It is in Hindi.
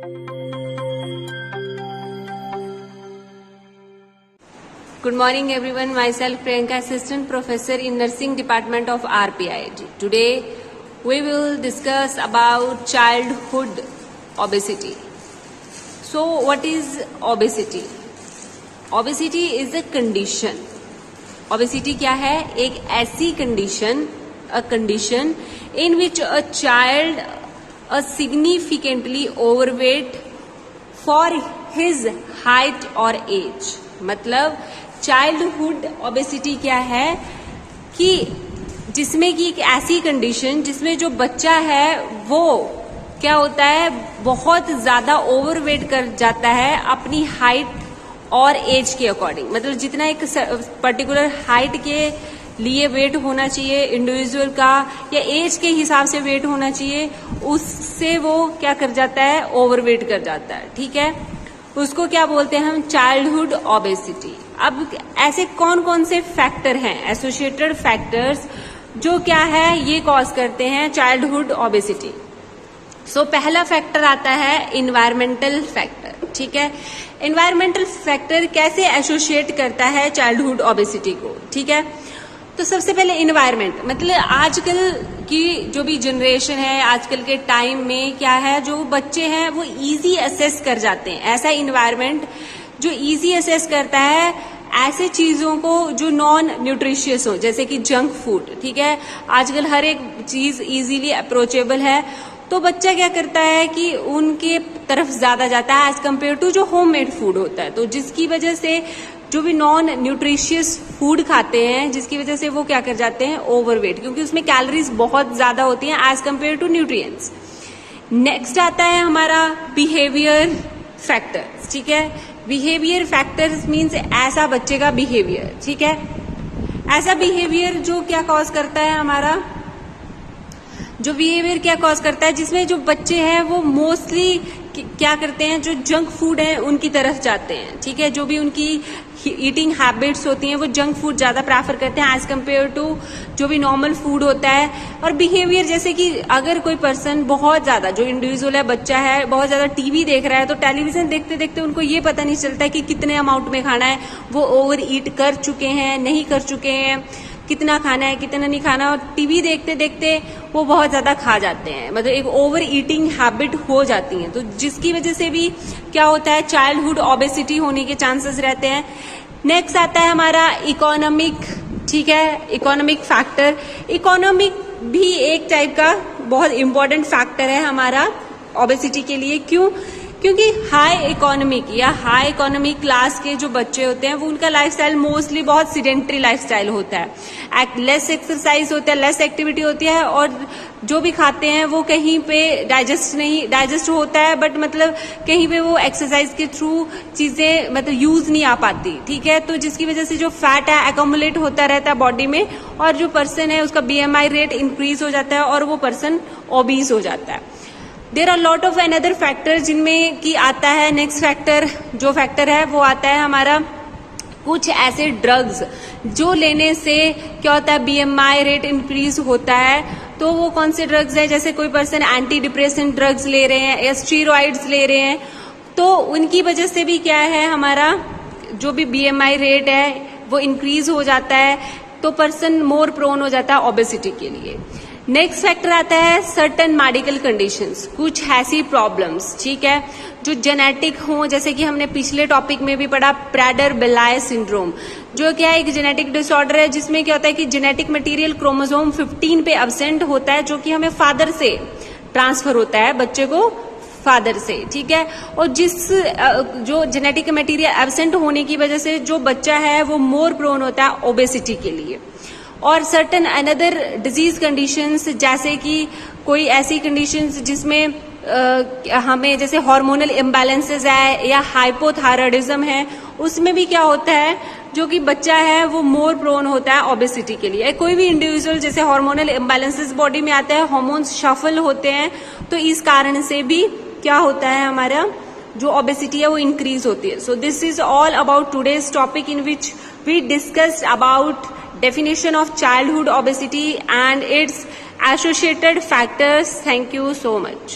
Good morning everyone, myself Priyanka, Assistant Professor in Nursing Department of RPIIT. Today we will discuss about childhood obesity. So what is obesity? Obesity is a condition. Obesity क्या है? एक ऐसी condition, a condition in which a child is significantly overweight for his height or age. मतलब चाइल्डहुड ओबेसिटी क्या है कि जिसमें कि एक ऐसी कंडीशन जिसमें जो बच्चा है वो क्या होता है, बहुत ज्यादा ओवरवेट कर जाता है अपनी हाइट और एज के अकॉर्डिंग. मतलब जितना एक पर्टिकुलर हाइट के लिए वेट होना चाहिए इंडिविजुअल का या एज के हिसाब से वेट होना चाहिए, उससे वो क्या कर जाता है, ओवरवेट कर जाता है. ठीक है, उसको क्या बोलते हैं हम, चाइल्डहुड ओबेसिटी. अब ऐसे कौन कौन से फैक्टर हैं, एसोसिएटेड फैक्टर्स, जो क्या है ये कॉज करते हैं चाइल्डहुड ओबेसिटी. सो पहला फैक्टर आता है इन्वायरमेंटल फैक्टर. ठीक है, इन्वायरमेंटल फैक्टर कैसे एसोसिएट करता है चाइल्डहुड ओबेसिटी को. ठीक है, तो सबसे पहले इन्वायरमेंट, मतलब आजकल की जो भी जनरेशन है, आजकल के टाइम में क्या है, जो बच्चे हैं वो इजी असेस कर जाते हैं. ऐसा इन्वायरमेंट जो इजी असेस करता है ऐसे चीजों को जो नॉन न्यूट्रिशियस हो, जैसे कि जंक फूड. ठीक है, आजकल हर एक चीज इजीली अप्रोचेबल है, तो बच्चा क्या करता है कि उनके तरफ ज्यादा जाता है एज कम्पेयर टू जो होममेड फूड होता है. तो जिसकी वजह से जो भी नॉन न्यूट्रिशियस फूड खाते हैं, जिसकी वजह से वो क्या कर जाते हैं, ओवरवेट, क्योंकि उसमें कैलोरीज बहुत ज्यादा होती हैं as compared to nutrients. Next आता है हमारा बिहेवियर फैक्टर्स. ठीक है, बिहेवियर फैक्टर्स मीन्स ऐसा बच्चे का बिहेवियर. ठीक है, ऐसा बिहेवियर जो क्या कॉज करता है, हमारा जो बिहेवियर क्या कॉज करता है, जिसमें जो बच्चे हैं वो मोस्टली क्या करते हैं, जो जंक फूड है उनकी तरफ जाते हैं. ठीक है, जो भी उनकी ईटिंग हैबिट्स होती हैं वो जंक फूड ज्यादा प्रेफर करते हैं एज कम्पेयर टू जो भी नॉर्मल फूड होता है. और बिहेवियर जैसे कि अगर कोई पर्सन बहुत ज्यादा, जो इंडिविजुअल है, बच्चा है, बहुत ज्यादा टीवी देख रहा है, तो टेलीविजन देखते देखते उनको ये पता नहीं चलता है कि कितने अमाउंट में खाना है, वो ओवर ईट कर चुके हैं, नहीं कर चुके हैं, कितना खाना है कितना नहीं खाना, और टीवी देखते देखते वो बहुत ज्यादा खा जाते हैं. मतलब एक ओवर ईटिंग हैबिट हो जाती है, तो जिसकी वजह से भी क्या होता है, चाइल्डहुड ओबेसिटी होने के चांसेस रहते हैं. नेक्स्ट आता है हमारा इकोनॉमिक. ठीक है, इकोनॉमिक फैक्टर. इकोनॉमिक भी एक टाइप का बहुत इंपॉर्टेंट फैक्टर है हमारा ओबेसिटी के लिए. क्यों? क्योंकि हाई इकोनॉमिक या हाई इकोनॉमिक क्लास के जो बच्चे होते हैं वो उनका लाइफस्टाइल मोस्टली बहुत सीडेंटरी लाइफस्टाइल होता है. लेस एक्सरसाइज होता है, लेस एक्टिविटी होती है, और जो भी खाते हैं वो कहीं पे डाइजेस्ट होता है, बट मतलब कहीं पे वो एक्सरसाइज के थ्रू चीजें मतलब यूज नहीं आ पाती. ठीक है, तो जिसकी वजह से जो फैट है एक्यूमुलेट होता रहता है बॉडी में, और जो पर्सन है उसका BMI रेट इंक्रीज हो जाता है और वो पर्सन ओबीस हो जाता है. There are lot of another factor जिनमें कि आता है नेक्स्ट फैक्टर, जो फैक्टर है वो आता है हमारा कुछ ऐसे ड्रग्स जो लेने से क्या होता है, BMI रेट इंक्रीज होता है. तो वो कौन से ड्रग्स है, जैसे कोई पर्सन एंटी डिप्रेसेंट ड्रग्स ले रहे हैं या स्टीरॉइड्स ले रहे हैं, तो उनकी वजह से भी क्या है, हमारा जो भी BMI रेट है वो इंक्रीज हो जाता है, तो पर्सन मोर प्रोन हो जाता है ओबेसिटी के लिए. नेक्स्ट फैक्टर आता है सर्टेन मेडिकल कंडीशंस, कुछ ऐसी प्रॉब्लम्स. ठीक है, जो जेनेटिक हो, जैसे कि हमने पिछले टॉपिक में भी पढ़ा प्रेडर-बेलाय सिंड्रोम, जो क्या है, एक जेनेटिक डिसऑर्डर है जिसमें क्या होता है कि जेनेटिक मटेरियल क्रोमोसोम 15 पे एब्सेंट होता है, जो कि हमें फादर से ट्रांसफर होता है, बच्चे को फादर से. ठीक है, और जो जेनेटिक मटेरियल एब्सेंट होने की वजह से जो बच्चा है वो मोर प्रोन होता है ओबेसिटी के लिए. और सर्टन अनदर डिजीज कंडीशंस, जैसे कि कोई ऐसी कंडीशंस जिसमें हमें जैसे हार्मोनल इम्बैलेंसेस है या हाइपोथायरॉयडिज्म है, उसमें भी क्या होता है, जो कि बच्चा है वो मोर प्रोन होता है ओबेसिटी के लिए. कोई भी इंडिविजुअल जैसे हार्मोनल इम्बैलेंसेस बॉडी में आता है, हार्मोन्स शफल होते हैं, तो इस कारण से भी क्या होता है, हमारा जो ओबेसिटी है वो इंक्रीज होती है. So this is all about today's topic in which we discussed about definition of childhood obesity and its associated factors. Thank you so much.